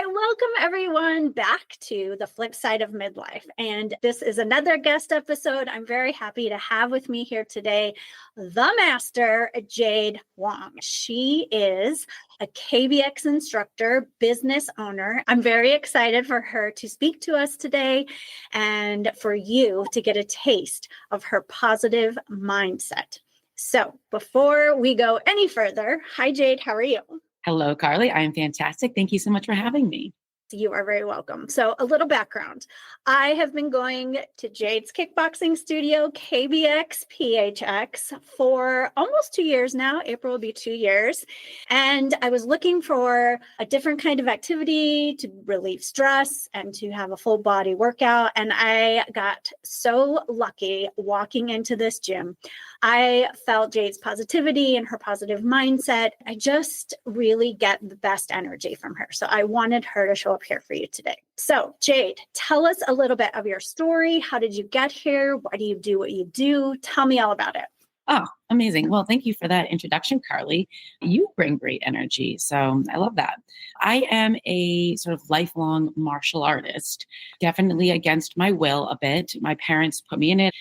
Hi, welcome everyone back to the Flipside of Midlife. And this is another guest episode. I'm very happy to have with me here today the master, Jade Hwang. She is a KBX instructor, business owner. I'm very excited for her to speak to us today and for you to get a taste of her positive mindset. So before we go any further, hi Jade, how are you? Hello, Karli. I am fantastic. Thank you so much for having me. You are very welcome. So a little background. I have been going to Jade's kickboxing studio, KBX PHX, for almost 2 years now. April will be 2 years. And I was looking for a different kind of activity to relieve stress and to have a full body workout. And I got so lucky walking into this gym. I felt Jade's positivity and her positive mindset. I just really get the best energy from her. So I wanted her to show up here for you today. So Jade, tell us a little bit of your story. How did you get here? Why do you do what you do? Tell me all about it. Oh, amazing. Well, thank you for that introduction, Karli. You bring great energy. So I love that. I am a sort of lifelong martial artist, definitely against my will a bit. My parents put me in it.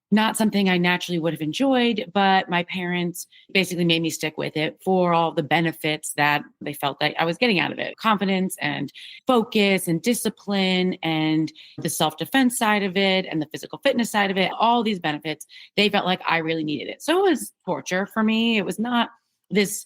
Not something I naturally would have enjoyed, but my parents basically made me stick with it for all the benefits that they felt that I was getting out of it. Confidence and focus and discipline and the self-defense side of it and the physical fitness side of it, all these benefits, they felt like I really needed it. So it was torture for me. It was not this,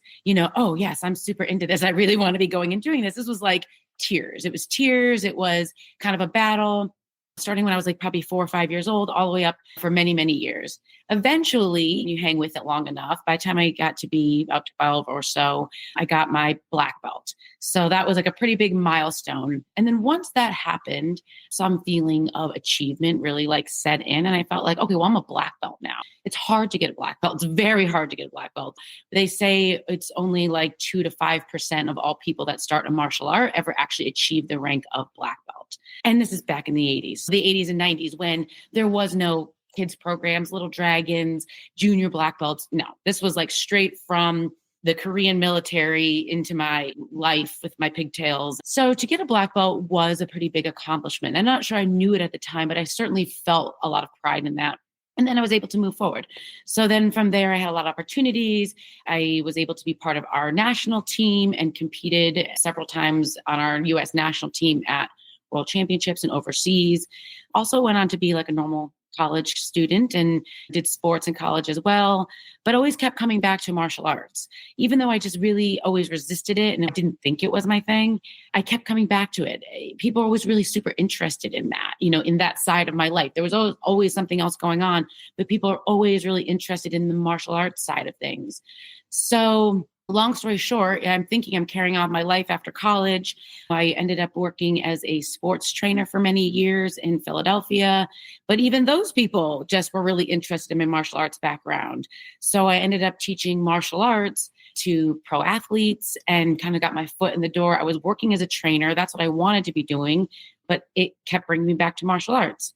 oh yes, I'm super into this. I really want to be going and doing this. This was like tears. It was tears. It was kind of a battle. Starting when I was like probably 4 or 5 years old, all the way up for many, many years. Eventually, you hang with it long enough. By the time I got to be about 12 or so, I got my black belt. So that was like a pretty big milestone. And then once that happened, some feeling of achievement really like set in. And I felt like, okay, well, I'm a black belt now. It's hard to get a black belt. It's very hard to get a black belt. They say it's only like 2 to 5% of all people that start a martial art ever actually achieve the rank of black belt. And this is back in the 80s, the 80s and 90s when there was no kids programs, little dragons, junior black belts. No, this was like straight from the Korean military into my life with my pigtails. So to get a black belt was a pretty big accomplishment. I'm not sure I knew it at the time, but I certainly felt a lot of pride in that. And then I was able to move forward. So then from there, I had a lot of opportunities. I was able to be part of our national team and competed several times on our U.S. national team at World Championships and overseas. Also went on to be like a normal college student and did sports in college as well, but always kept coming back to martial arts. Even though I just really always resisted it and I didn't think it was my thing, I kept coming back to it. People were always really super interested in that, in that side of my life. There was always something else going on, but people are always really interested in the martial arts side of things. So long story short, I'm thinking I'm carrying on my life after college. I ended up working as a sports trainer for many years in Philadelphia. But even those people just were really interested in my martial arts background. So I ended up teaching martial arts to pro athletes and kind of got my foot in the door. I was working as a trainer. That's what I wanted to be doing, but it kept bringing me back to martial arts.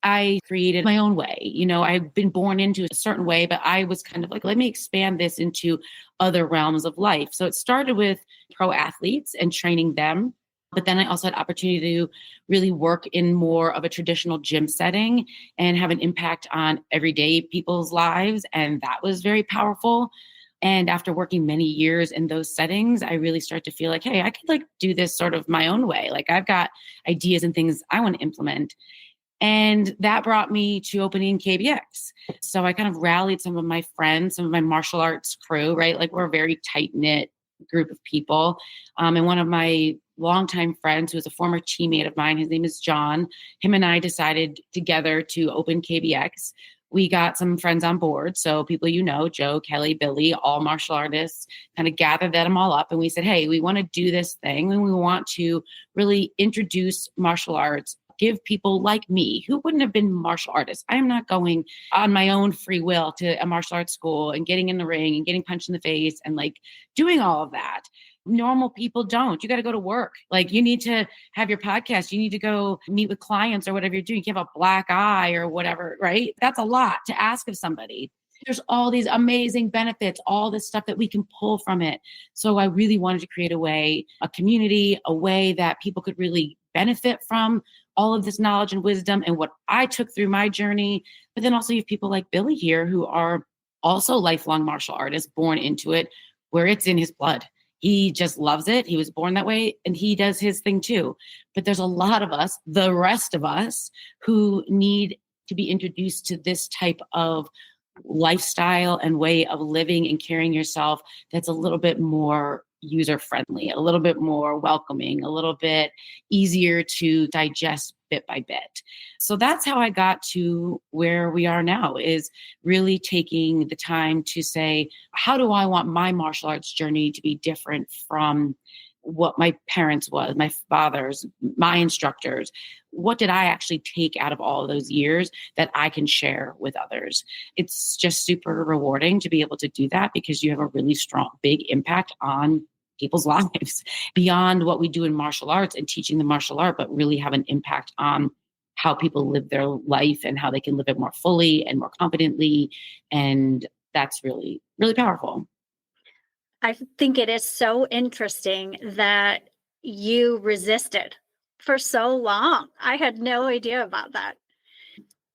I created my own way. I've been born into a certain way, but I was kind of like, let me expand this into other realms of life. So it started with pro athletes and training them. But then I also had opportunity to really work in more of a traditional gym setting and have an impact on everyday people's lives. And that was very powerful. And after working many years in those settings, I really started to feel like, hey, I could like do this sort of my own way. Like I've got ideas and things I want to implement. And that brought me to opening KBX. So I kind of rallied some of my friends, some of my martial arts crew, right? Like we're a very tight-knit group of people. And one of my longtime friends, who was a former teammate of mine, his name is John, him and I decided together to open KBX. We got some friends on board. So people, Joe, Kelly, Billy, all martial artists, kind of gathered them all up. And we said, hey, we want to do this thing. And we want to really introduce martial arts, give people like me who wouldn't have been martial artists. I am not going on my own free will to a martial arts school and getting in the ring and getting punched in the face and like doing all of that. Normal people don't. You got to go to work. Like you need to have your podcast. You need to go meet with clients or whatever you're doing. You can't have a black eye or whatever, right? That's a lot to ask of somebody. There's all these amazing benefits, all this stuff that we can pull from it. So I really wanted to create a community, a way that people could really benefit from all of this knowledge and wisdom and what I took through my journey. But then also you have people like Billy here who are also lifelong martial artists, born into it, where it's in his blood. He just loves it. He was born that way and he does his thing too. But there's a lot of us, the rest of us, who need to be introduced to this type of lifestyle and way of living and carrying yourself that's a little bit more user friendly, a little bit more welcoming, a little bit easier to digest bit by bit. So that's how I got to where we are now, is really taking the time to say, how do I want my martial arts journey to be different from what my parents was, my fathers, my instructors? What did I actually take out of all of those years that I can share with others? It's just super rewarding to be able to do that, because you have a really strong, big impact on people's lives beyond what we do in martial arts and teaching the martial art, but really have an impact on how people live their life and how they can live it more fully and more competently. And that's really, really powerful. I think it is so interesting that you resisted for so long. I had no idea about that.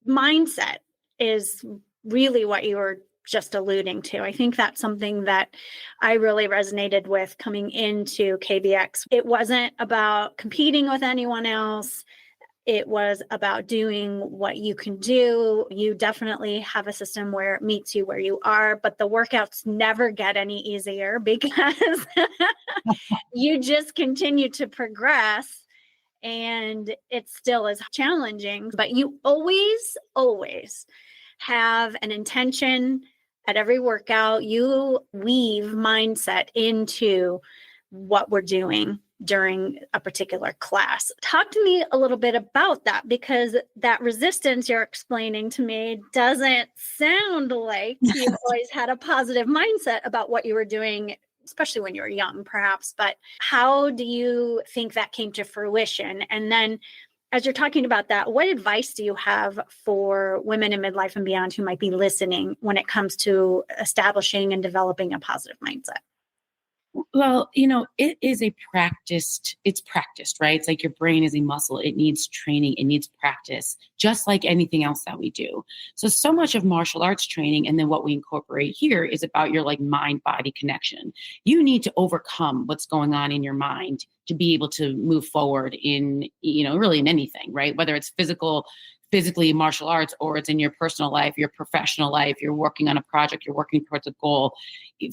Mindset is really what you were just alluding to. I think that's something that I really resonated with coming into KBX. It wasn't about competing with anyone else. It was about doing what you can do. You definitely have a system where it meets you where you are, but the workouts never get any easier because you just continue to progress and it still is challenging, but you always have an intention at every workout. You weave mindset into what we're doing during a particular class. Talk to me a little bit about that, because that resistance you're explaining to me doesn't sound like you always had a positive mindset about what you were doing, especially when you were young, perhaps. But how do you think that came to fruition? And then as you're talking about that, what advice do you have for women in midlife and beyond who might be listening when it comes to establishing and developing a positive mindset? Well, it is it's practiced, right? It's like your brain is a muscle. It needs training. It needs practice, just like anything else that we do. So much of martial arts training and then what we incorporate here is about your like mind-body connection. You need to overcome what's going on in your mind to be able to move forward in, really in anything, right? Whether it's physically martial arts, or it's in your personal life, your professional life, you're working on a project, you're working towards a goal.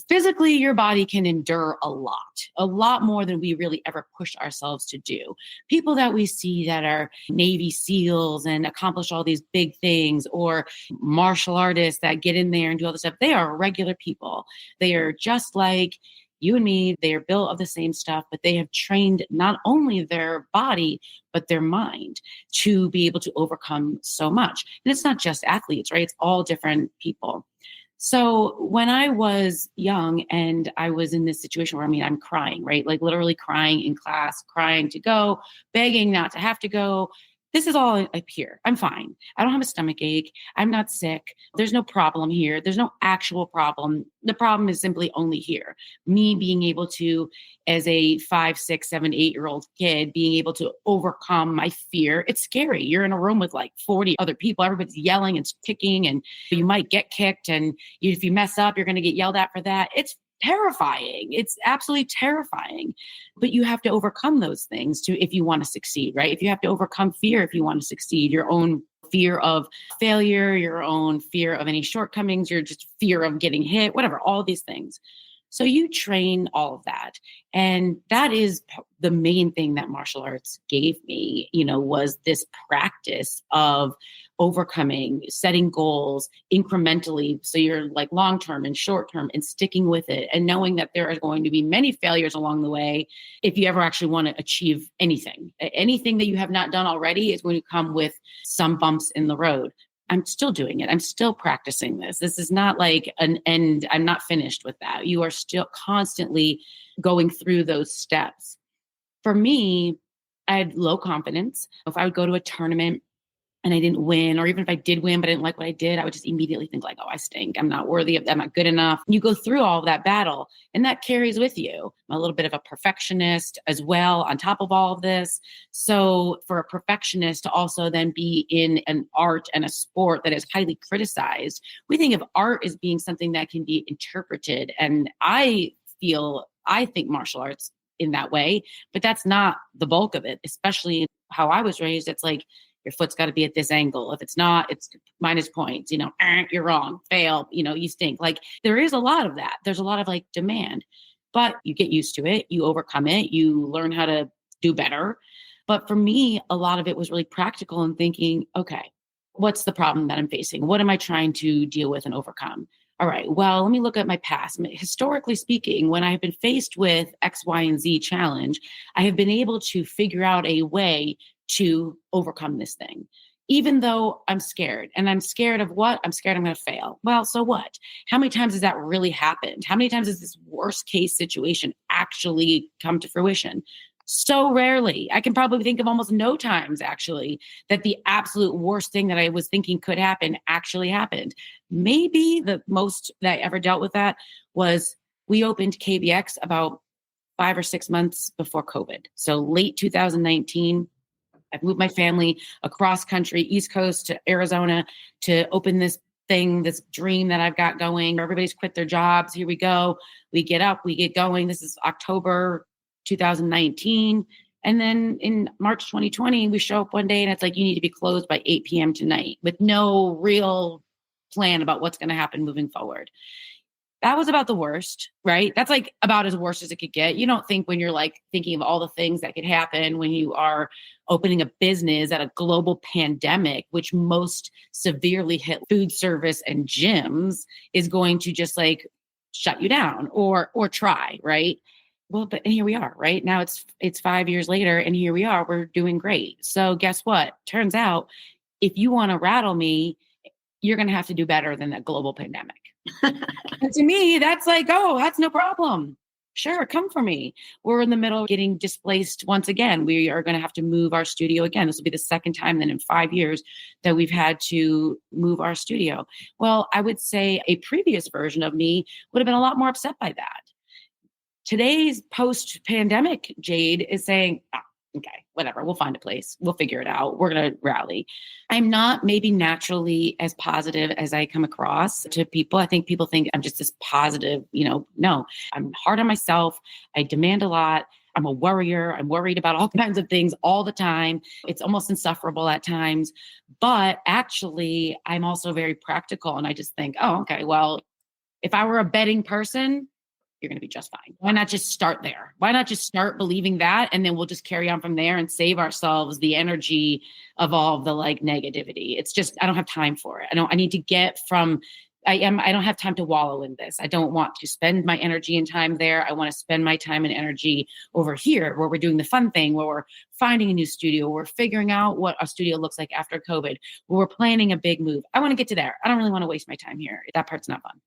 Physically, your body can endure a lot more than we really ever push ourselves to do. People that we see that are Navy SEALs and accomplish all these big things, or martial artists that get in there and do all this stuff, they are regular people. They are just like you and me. They are built of the same stuff, but they have trained not only their body, but their mind to be able to overcome so much. And it's not just athletes, right? It's all different people. So when I was young and I was in this situation where, I'm crying, right? Like literally crying in class, crying to go, begging not to have to go. This is all up here. I'm fine. I don't have a stomach ache. I'm not sick. There's no problem here. There's no actual problem. The problem is simply only here. Me being able to, as a 5, 6, 7, 8-year-old kid, being able to overcome my fear. It's scary. You're in a room with like 40 other people. Everybody's yelling and kicking, and you might get kicked. And if you mess up, you're going to get yelled at for that. It's terrifying. It's absolutely terrifying. But you have to overcome those things if you want to succeed, right? If you have to overcome fear, if you want to succeed, your own fear of failure, your own fear of any shortcomings, your just fear of getting hit, whatever, all these things. So you train all of that. And that is the main thing that martial arts gave me, was this practice of overcoming, setting goals incrementally. So you're like long-term and short-term, and sticking with it, and knowing that there are going to be many failures along the way. If you ever actually want to achieve anything that you have not done already is going to come with some bumps in the road. I'm still doing it. I'm still practicing this. This is not like an end. I'm not finished with that. You are still constantly going through those steps. For me, I had low confidence. If I would go to a tournament, and I didn't win, or even if I did win, but I didn't like what I did, I would just immediately think like, oh, I stink. I'm not worthy of, I'm not good enough. You go through all of that battle and that carries with you. I'm a little bit of a perfectionist as well on top of all of this. So for a perfectionist to also then be in an art and a sport that is highly criticized, we think of art as being something that can be interpreted. And I think martial arts in that way, but that's not the bulk of it, especially how I was raised. It's like, your foot's got to be at this angle. If it's not, it's minus points, you're wrong, fail, you stink. Like there is a lot of that. There's a lot of like demand, but you get used to it. You overcome it. You learn how to do better. But for me, a lot of it was really practical and thinking, okay, what's the problem that I'm facing? What am I trying to deal with and overcome? All right, well, let me look at my past. Historically speaking, when I have been faced with X, Y, and Z challenge, I have been able to figure out a way to overcome this thing, even though I'm scared. And I'm scared of what? I'm scared I'm going to fail. Well, so what? How many times has that really happened? How many times has this worst case situation actually come to fruition? So rarely. I can probably think of almost no times actually that the absolute worst thing that I was thinking could happen actually happened. Maybe the most that I ever dealt with that was we opened KBX about 5 or 6 months before COVID. So late 2019, I've moved my family across country, East Coast to Arizona to open this thing, this dream that I've got going. Everybody's quit their jobs. Here we go. We get up, we get going. This is October 2019. And then in March 2020, we show up one day and it's like, you need to be closed by 8 p.m. tonight with no real plan about what's going to happen moving forward. That was about the worst, right? That's like about as worst as it could get. You don't think when you're like thinking of all the things that could happen when you are opening a business at a global pandemic, which most severely hit food service and gyms, is going to just like shut you down or try, right? Well, but and here we are, right? Now it's 5 years later and here we are, we're doing great. So guess what? Turns out if you want to rattle me, you're going to have to do better than that global pandemic. And to me, that's like, oh, that's no problem. Sure, come for me. We're in the middle of getting displaced once again. We are going to have to move our studio again. This will be the second time then in 5 years that we've had to move our studio. Well, I would say a previous version of me would have been a lot more upset by that. Today's post-pandemic Jade is saying, oh, okay, whatever, we'll find a place. We'll figure it out. We're going to rally. I'm not maybe naturally as positive as I come across to people. I think people think I'm just this positive, no, I'm hard on myself. I demand a lot. I'm a worrier. I'm worried about all kinds of things all the time. It's almost insufferable at times. But actually, I'm also very practical. And I just think, oh, okay, well, if I were a betting person, you're going to be just fine. Why not just start there? Why not just start believing that? And then we'll just carry on from there and save ourselves the energy of all of the like negativity. It's just, I don't have time for it. I need to get from, I don't have time to wallow in this. I don't want to spend my energy and time there. I want to spend my time and energy over here where we're doing the fun thing, where we're finding a new studio, where we're figuring out what our studio looks like after COVID, where we're planning a big move. I want to get to there. I don't really want to waste my time here. That part's not fun.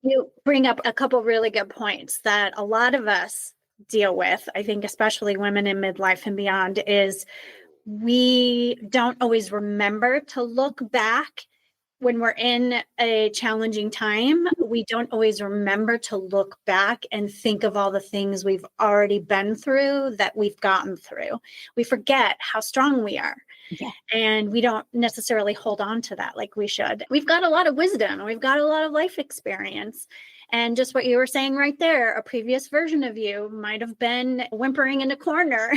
You bring up a couple really good points that a lot of us deal with, I think, especially women in midlife and beyond, is we don't always remember to look back when we're in a challenging time. We don't always remember to look back and think of all the things we've already been through, that we've gotten through. We forget how strong we are. Yeah. And we don't necessarily hold on to that like we should. We've got a lot of wisdom. We've got a lot of life experience. And just what you were saying right there, a previous version of you might have been whimpering in a corner.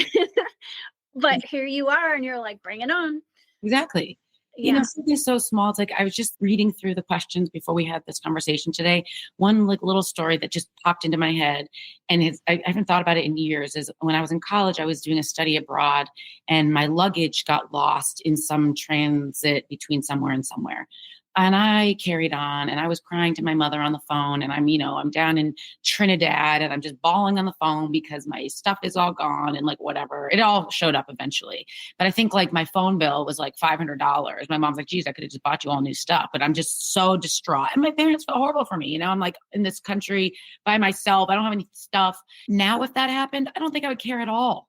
But here you are and you're like, bring it on. Exactly. Yeah. Something so small. It's like, I was just reading through the questions before we had this conversation today. One like little story that just popped into my head, and I haven't thought about it in years, is when I was in college, I was doing a study abroad and my luggage got lost in some transit between somewhere and somewhere. And I carried on and I was crying to my mother on the phone, and I'm down in Trinidad and I'm just bawling on the phone because my stuff is all gone and like whatever. It all showed up eventually. But I think like my phone bill was like $500. My mom's like, geez, I could have just bought you all new stuff. But I'm just so distraught. And my parents felt horrible for me. I'm like in this country by myself. I don't have any stuff. Now, if that happened, I don't think I would care at all.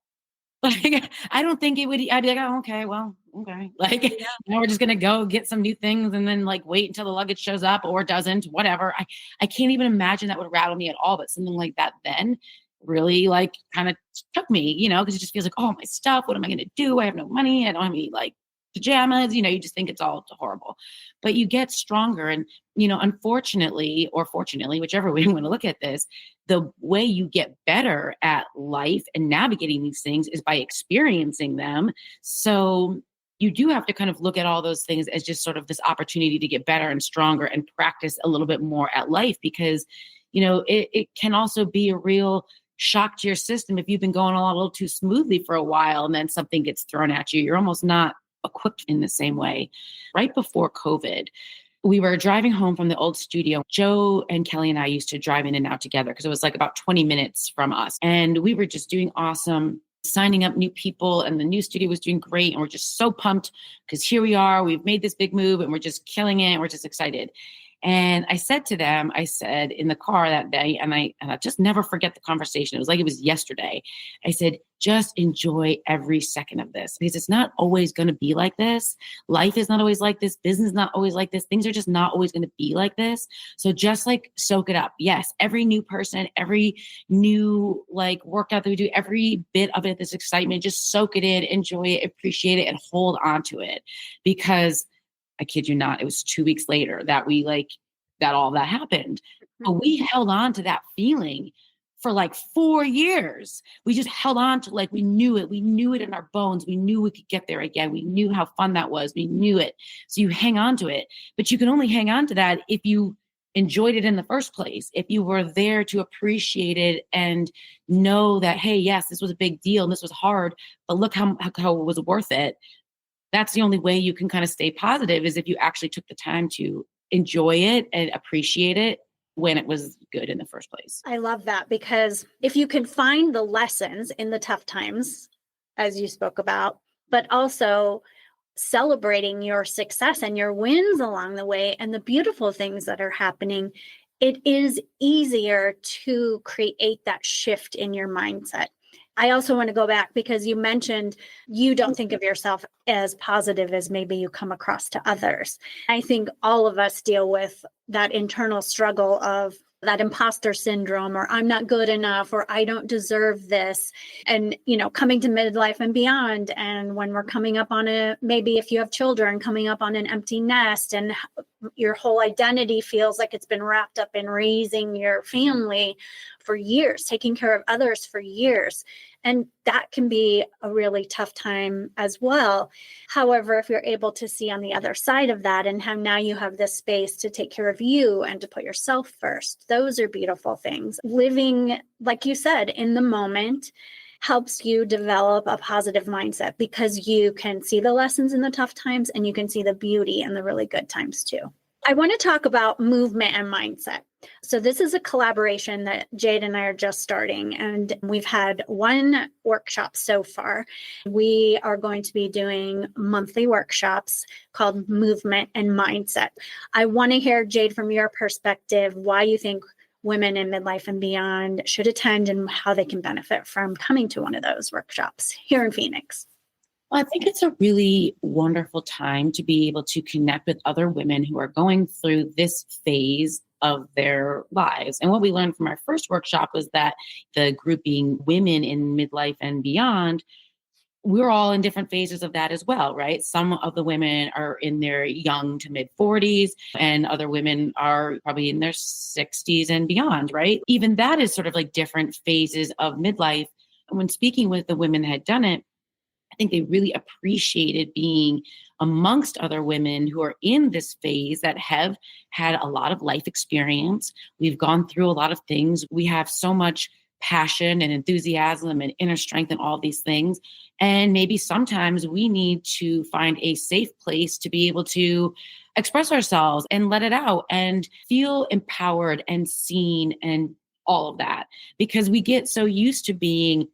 Like, I don't think it would, I'd be like, oh, okay, well, okay. Like Yeah. now we're just going to go get some new things and then like wait until the luggage shows up or doesn't, whatever. I can't even imagine that would rattle me at all. But something like that then really like kind of took me, because it just feels like, oh, my stuff, what am I going to do? I have no money. I don't have any like pajamas, you just think it's all horrible, but you get stronger. And, unfortunately, or fortunately, whichever way you want to look at this, the way you get better at life and navigating these things is by experiencing them. So you do have to kind of look at all those things as just sort of this opportunity to get better and stronger and practice a little bit more at life, because, it can also be a real shock to your system if you've been going a little too smoothly for a while and then something gets thrown at you. You're almost not equipped in the same way. Right before COVID, we were driving home from the old studio. Joe and Kelly and I used to drive in and out together because it was like about 20 minutes from us. And we were just doing awesome, signing up new people, and the new studio was doing great. And we're just so pumped because here we are, we've made this big move and we're just killing it. We're just excited. And I said to them, in the car that day, and I just never forget the conversation. It was like it was yesterday. I said, just enjoy every second of this, because it's not always going to be like this. Life is not always like this. Business is not always like this. Things are just not always going to be like this. So just like soak it up. Yes, every new person, every new like workout that we do, every bit of it, this excitement, just soak it in, enjoy it, appreciate it, and hold on to it. Because I kid you not, it was 2 weeks later that all that happened. But we held on to that feeling for like 4 years. We just held on to like, we knew it. We knew it in our bones. We knew we could get there again. We knew how fun that was. We knew it. So you hang on to it, but you can only hang on to that if you enjoyed it in the first place. If you were there to appreciate it and know that, hey, yes, this was a big deal and this was hard, but look how it was worth it. That's the only way you can kind of stay positive, is if you actually took the time to enjoy it and appreciate it when it was good in the first place. I love that, because if you can find the lessons in the tough times, as you spoke about, but also celebrating your success and your wins along the way and the beautiful things that are happening, it is easier to create that shift in your mindset. I also want to go back, because you mentioned you don't think of yourself as positive as maybe you come across to others. I think all of us deal with that internal struggle of that imposter syndrome, or I'm not good enough, or I don't deserve this. And, coming to midlife and beyond. And when we're coming up on maybe if you have children, coming up on an empty nest, and your whole identity feels like it's been wrapped up in raising your family for years, taking care of others for years. And that can be a really tough time as well. However, if you're able to see on the other side of that, and how now you have this space to take care of you and to put yourself first, those are beautiful things. Living, like you said, in the moment helps you develop a positive mindset, because you can see the lessons in the tough times and you can see the beauty in the really good times too. I want to talk about movement and mindset. So this is a collaboration that Jade and I are just starting, and we've had one workshop so far. We are going to be doing monthly workshops called Movement and Mindset. I want to hear, Jade, from your perspective, why you think women in midlife and beyond should attend and how they can benefit from coming to one of those workshops here in Phoenix. Well, I think it's a really wonderful time to be able to connect with other women who are going through this phase of their lives. And what we learned from our first workshop was that the group being women in midlife and beyond, we're all in different phases of that as well, right? Some of the women are in their young to mid 40s, and other women are probably in their 60s and beyond, right? Even that is sort of like different phases of midlife. And when speaking with the women that had done it, I think they really appreciated being amongst other women who are in this phase that have had a lot of life experience. We've gone through a lot of things. We have so much passion and enthusiasm and inner strength and all these things. And maybe sometimes we need to find a safe place to be able to express ourselves and let it out and feel empowered and seen and all of that, because we get so used to being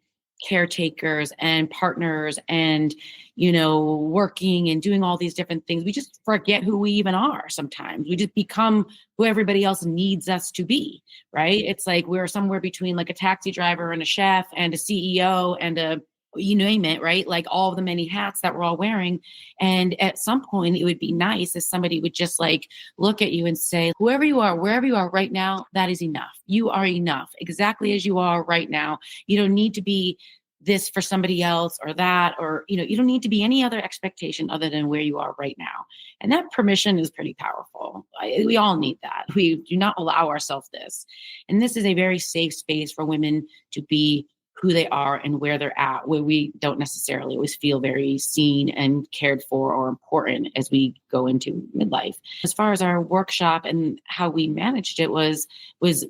caretakers and partners and, working and doing all these different things. We just forget who we even are sometimes. We just become who everybody else needs us to be, right? It's like we're somewhere between like a taxi driver and a chef and a CEO and a you name it, right? Like all the many hats that we're all wearing. And at some point, it would be nice if somebody would just like look at you and say, whoever you are, wherever you are right now, that is enough. You are enough exactly as you are right now. You don't need to be this for somebody else or that, or, you don't need to be any other expectation other than where you are right now. And that permission is pretty powerful. We all need that. We do not allow ourselves this. And this is a very safe space for women to be who they are and where they're at, where we don't necessarily always feel very seen and cared for or important as we go into midlife. As far as our workshop and how we managed it was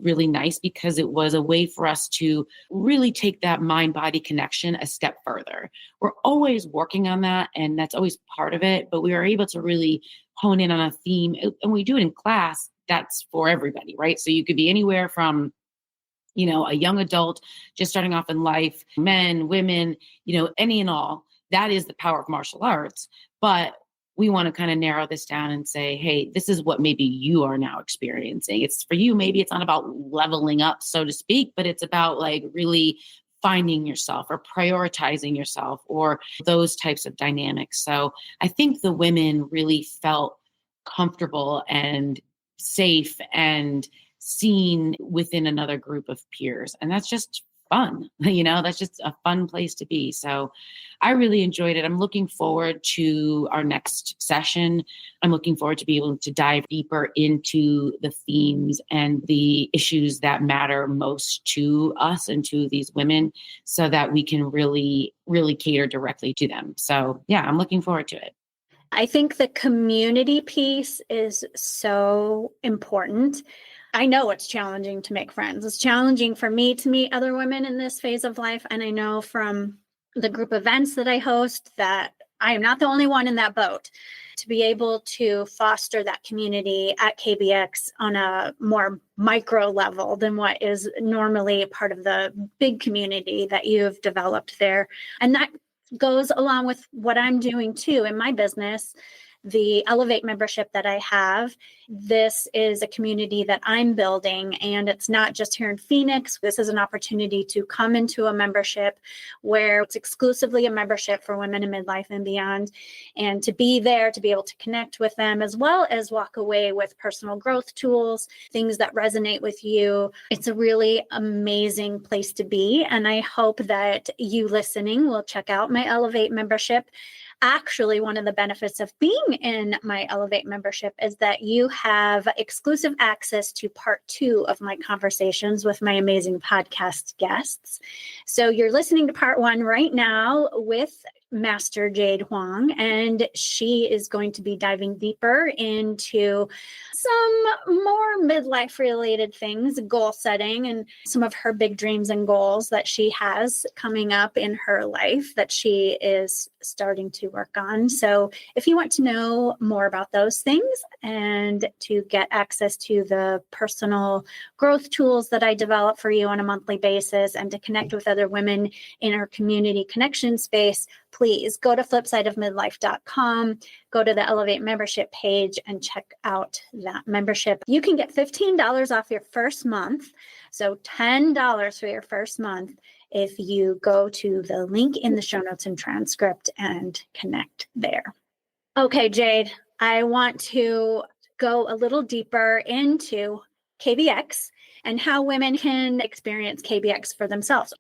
really nice, because it was a way for us to really take that mind-body connection a step further. We're always working on that, and that's always part of it, but we were able to really hone in on a theme, and we do it in class. That's for everybody, right? So you could be anywhere from a young adult just starting off in life, men, women, any and all. That is the power of martial arts. But we want to kind of narrow this down and say, hey, this is what maybe you are now experiencing. It's for you, maybe it's not about leveling up, so to speak, but it's about like really finding yourself or prioritizing yourself or those types of dynamics. So I think the women really felt comfortable and safe and seen within another group of peers. And that's just fun. That's just a fun place to be. So I really enjoyed it. I'm looking forward to our next session. I'm looking forward to be able to dive deeper into the themes and the issues that matter most to us and to these women, so that we can really, really cater directly to them. So yeah, I'm looking forward to it. I think the community piece is so important. I know it's challenging to make friends. It's challenging for me to meet other women in this phase of life. And I know from the group events that I host that I am not the only one in that boat. To be able to foster that community at KBX on a more micro level than what is normally part of the big community that you've developed there. And that goes along with what I'm doing too in my business. The Elevate membership that I have, this is a community that I'm building, and it's not just here in Phoenix. This is an opportunity to come into a membership where it's exclusively a membership for women in midlife and beyond, and to be there, to be able to connect with them, as well as walk away with personal growth tools, things that resonate with you. It's a really amazing place to be, and I hope that you listening will check out my Elevate membership. Actually, one of the benefits of being in my Elevate membership is that you have exclusive access to part 2 of my conversations with my amazing podcast guests. So you're listening to part 1 right now with Master Jade Hwang, and she is going to be diving deeper into some more midlife related things, goal setting, and some of her big dreams and goals that she has coming up in her life that she is starting to work on. So if you want to know more about those things and to get access to the personal growth tools that I develop for you on a monthly basis, and to connect with other women in our community connection space, please go to flipsideofmidlife.com, go to the Elevate membership page, and check out that membership. You can get $15 off your first month, so $10 for your first month if you go to the link in the show notes and transcript and connect there. Okay, Jade, I want to go a little deeper into KBX and how women can experience KBX for themselves.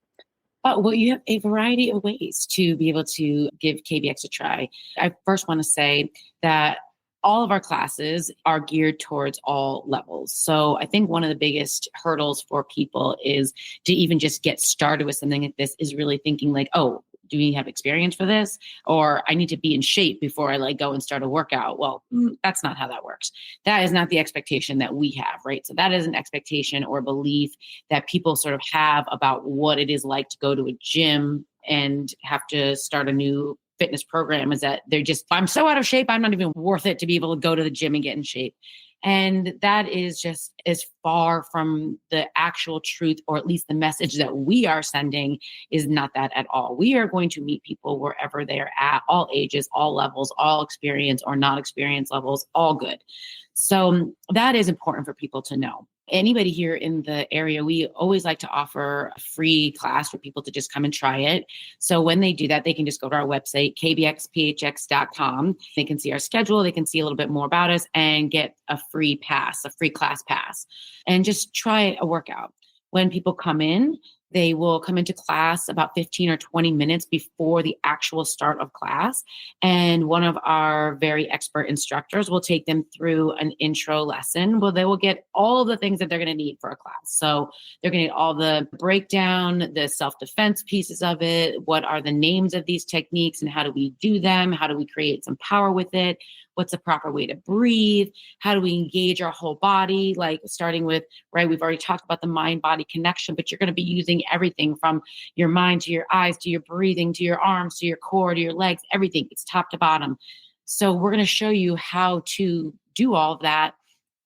Well, you have a variety of ways to be able to give KBX a try. I first want to say that all of our classes are geared towards all levels. So I think one of the biggest hurdles for people is to even just get started with something like this is really thinking like, oh, do we have experience for this? Or I need to be in shape before I go and start a workout. Well, that's not how that works. That is not the expectation that we have, right? So that is an expectation or belief that people sort of have about what it is like to go to a gym and have to start a new fitness program, is that I'm so out of shape, I'm not even worth it to be able to go to the gym and get in shape. And that is just as far from the actual truth, or at least the message that we are sending is not that at all. We are going to meet people wherever they are at, all ages, all levels, all experience or not experience levels, all good. So that is important for people to know. Anybody here in the area, we always like to offer a free class for people to just come and try it. So when they do that, they can just go to our website, kbxphx.com. They can see our schedule, they can see a little bit more about us and get a free pass, a free class pass, and just try a workout. When people come in, they will come into class about 15 or 20 minutes before the actual start of class. And one of our very expert instructors will take them through an intro lesson where they will get all of the things that they're going to need for a class. So they're going to get all the breakdown, the self-defense pieces of it. What are the names of these techniques and how do we do them? How do we create some power with it? What's the proper way to breathe? How do we engage our whole body? Like starting with, right, we've already talked about the mind-body connection, but you're going to be using everything from your mind to your eyes, to your breathing, to your arms, to your core, to your legs, everything. It's top to bottom. So we're going to show you how to do all of that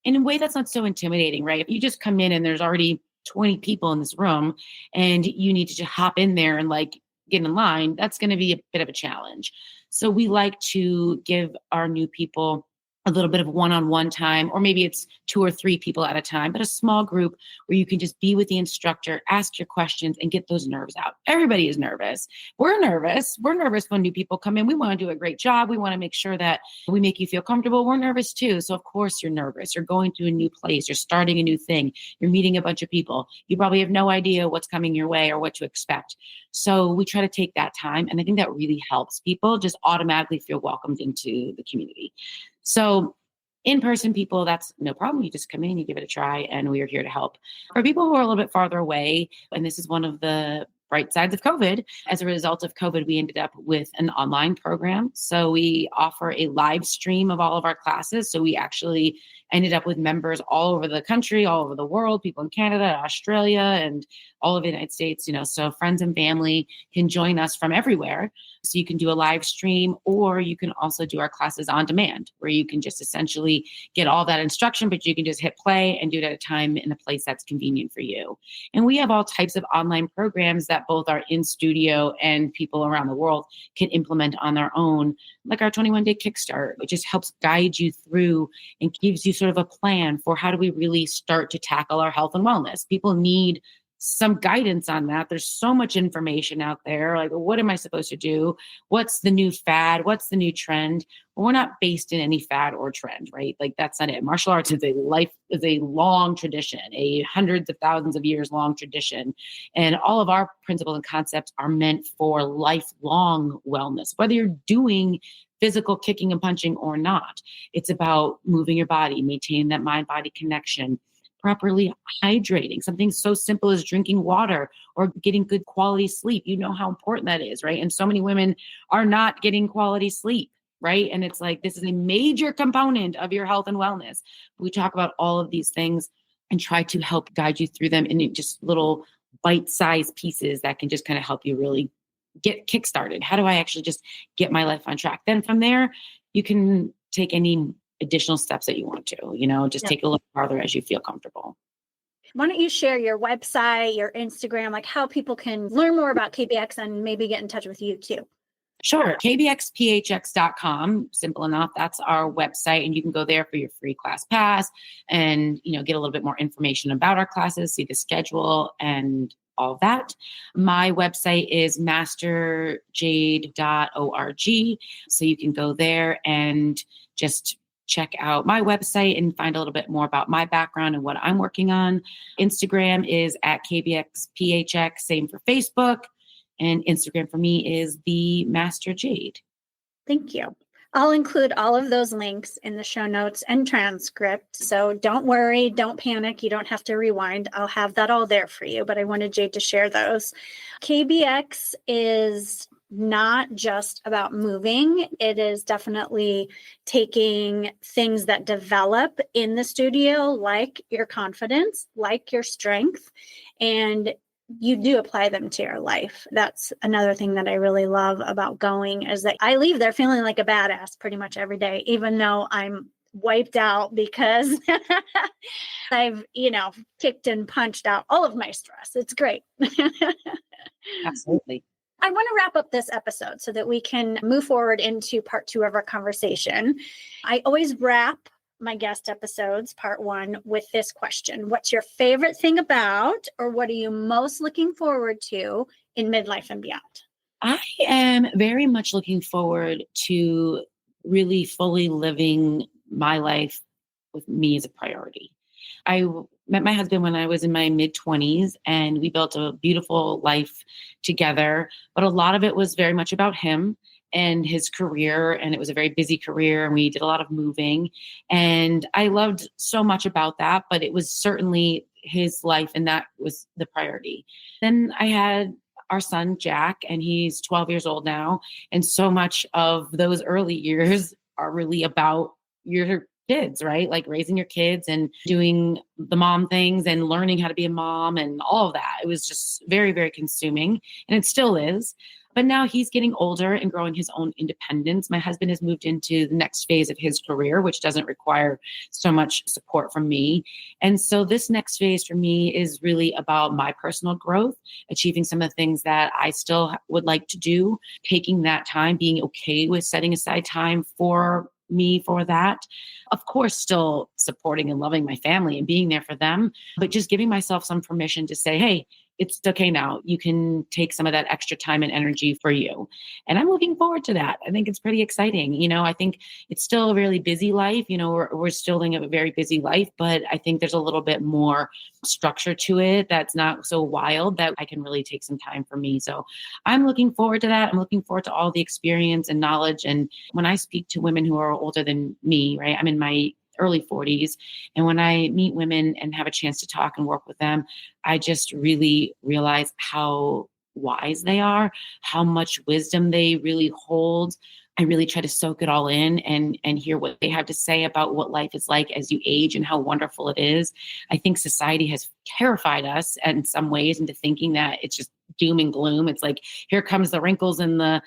in a way that's not so intimidating, right? If you just come in and there's already 20 people in this room and you need to just hop in there and like get in line, that's going to be a bit of a challenge. So we like to give our new people a little bit of one-on-one time, or maybe it's 2 or 3 people at a time, but a small group where you can just be with the instructor, ask your questions, and get those nerves out. Everybody is nervous. We're nervous. We're nervous when new people come in. We want to do a great job. We want to make sure that we make you feel comfortable. We're nervous too. So of course you're nervous. You're going to a new place. You're starting a new thing. You're meeting a bunch of people. You probably have no idea what's coming your way or what to expect. So we try to take that time. And I think that really helps people just automatically feel welcomed into the community. So in-person people, that's no problem. You just come in, you give it a try, and we are here to help. For people who are a little bit farther away, and this is one of the bright sides of COVID, as a result of COVID, we ended up with an online program. So we offer a live stream of all of our classes. So we actually ended up with members all over the country, all over the world, people in Canada, Australia, and all of the United States, so friends and family can join us from everywhere. So you can do a live stream, or you can also do our classes on demand, where you can just essentially get all that instruction, but you can just hit play and do it at a time in a place that's convenient for you. And we have all types of online programs that both are in studio and people around the world can implement on their own, like our 21-day kickstart, which just helps guide you through and gives you sort of a plan for how do we really start to tackle our health and wellness. People need some guidance on that. There's so much information out there. Like, what am I supposed to do? What's the new fad? What's the new trend? Well, we're not based in any fad or trend, right? Like that's not it. Martial arts is a long tradition, a hundreds of thousands of years long tradition. And all of our principles and concepts are meant for lifelong wellness, whether you're doing physical kicking and punching or not. It's about moving your body, maintaining that mind-body connection, properly hydrating, something so simple as drinking water or getting good quality sleep. You know how important that is, right? And so many women are not getting quality sleep, right? And it's like, this is a major component of your health and wellness. We talk about all of these things and try to help guide you through them in just little bite-sized pieces that can just kind of help you really get kickstarted. How do I actually just get my life on track? Then from there, you can take any additional steps that you want to, just take a little farther as you feel comfortable. Why don't you share your website, your Instagram, like how people can learn more about KBX and maybe get in touch with you too? Sure. kbxphx.com. Simple enough. That's our website. And you can go there for your free class pass and, get a little bit more information about our classes, see the schedule and all that. My website is masterjade.org. So you can go there and just check out my website and find a little bit more about my background and what I'm working on. Instagram is at KBXPHX, same for Facebook. And Instagram for me is the Master Jade. Thank you. I'll include all of those links in the show notes and transcript. So don't worry, don't panic. You don't have to rewind. I'll have that all there for you, but I wanted Jade to share those. KBX is not just about moving. It is definitely taking things that develop in the studio, like your confidence, like your strength, and you do apply them to your life. That's another thing that I really love about going is that I leave there feeling like a badass pretty much every day, even though I'm wiped out because I've, kicked and punched out all of my stress. It's great. Absolutely. I want to wrap up this episode so that we can move forward into part 2 of our conversation. I always wrap my guest episodes, part 1, with this question. What's your favorite thing about, or what are you most looking forward to in midlife and beyond? I am very much looking forward to really fully living my life with me as a priority. Met my husband when I was in my mid 20s, and we built a beautiful life together. But a lot of it was very much about him and his career. And it was a very busy career, and we did a lot of moving. And I loved so much about that, but it was certainly his life, and that was the priority. Then I had our son, Jack, and he's 12 years old now. And so much of those early years are really about your kids, right? Like raising your kids and doing the mom things and learning how to be a mom and all of that. It was just very, very consuming, and it still is. But now he's getting older and growing his own independence. My husband has moved into the next phase of his career, which doesn't require so much support from me. And so this next phase for me is really about my personal growth, achieving some of the things that I still would like to do, taking that time, being okay with setting aside time for me for that. Of course, still supporting and loving my family and being there for them, but just giving myself some permission to say, hey, it's okay now. You can take some of that extra time and energy for you. And I'm looking forward to that. I think it's pretty exciting. I think it's still a really busy life. We're still living a very busy life, but I think there's a little bit more structure to it that's not so wild, that I can really take some time for me. So I'm looking forward to that. I'm looking forward to all the experience and knowledge. And when I speak to women who are older than me, right, I'm in my early 40s. And when I meet women and have a chance to talk and work with them, I just really realize how wise they are, how much wisdom they really hold. I really try to soak it all in and hear what they have to say about what life is like as you age and how wonderful it is. I think society has terrified us in some ways into thinking that it's just doom and gloom. It's like, here comes the wrinkles and the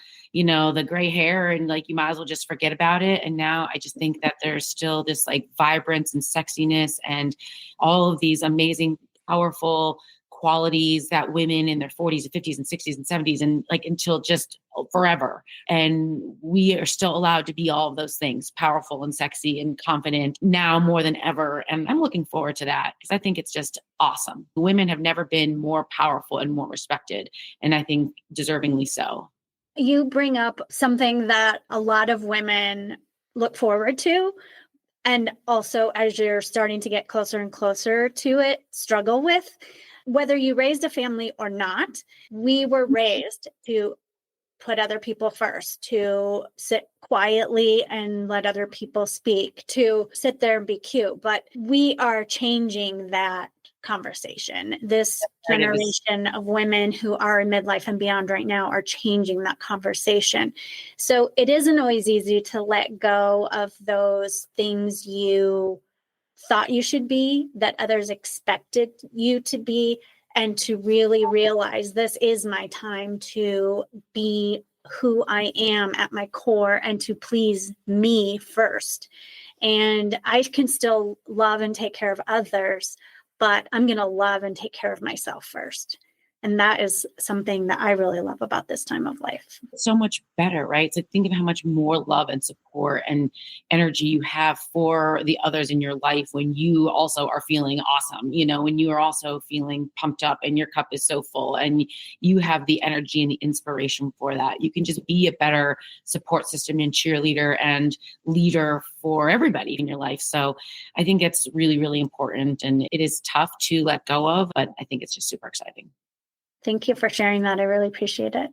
gray hair, and like, you might as well just forget about it. And now I just think that there's still this like vibrance and sexiness and all of these amazing, powerful qualities that women in their 40s and 50s and 60s and 70s and like until just forever. And we are still allowed to be all of those things, powerful and sexy and confident now more than ever. And I'm looking forward to that because I think it's just awesome. Women have never been more powerful and more respected, and I think deservingly so. You bring up something that a lot of women look forward to, and also as you're starting to get closer and closer to it, struggle with. Whether you raised a family or not, we were raised to put other people first, to sit quietly and let other people speak, to sit there and be cute. But we are changing that conversation. This generation of women who are in midlife and beyond right now are changing that conversation. So it isn't always easy to let go of those things you thought you should be, that others expected you to be, and to really realize this is my time to be who I am at my core and to please me first. And I can still love and take care of others, but I'm going to love and take care of myself first. And that is something that I really love about this time of life. So much better, right? It's like, think of how much more love and support and energy you have for the others in your life when you also are feeling awesome, when you are also feeling pumped up and your cup is so full and you have the energy and the inspiration for that. You can just be a better support system and cheerleader and leader for everybody in your life. So I think it's really, really important, and it is tough to let go of, but I think it's just super exciting. Thank you for sharing that. I really appreciate it.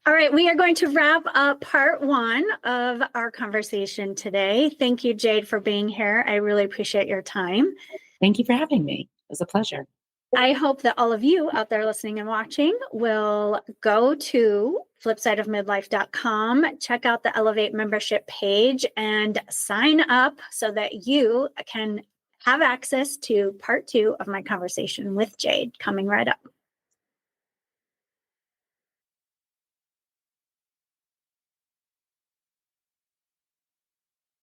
All right, we are going to wrap up part 1 of our conversation today. Thank you, Jade, for being here. I really appreciate your time. Thank you for having me. It was a pleasure. I hope that all of you out there listening and watching will go to flipsideofmidlife.com, check out the Elevate membership page, and sign up so that you can have access to part 2 of my conversation with Jade coming right up.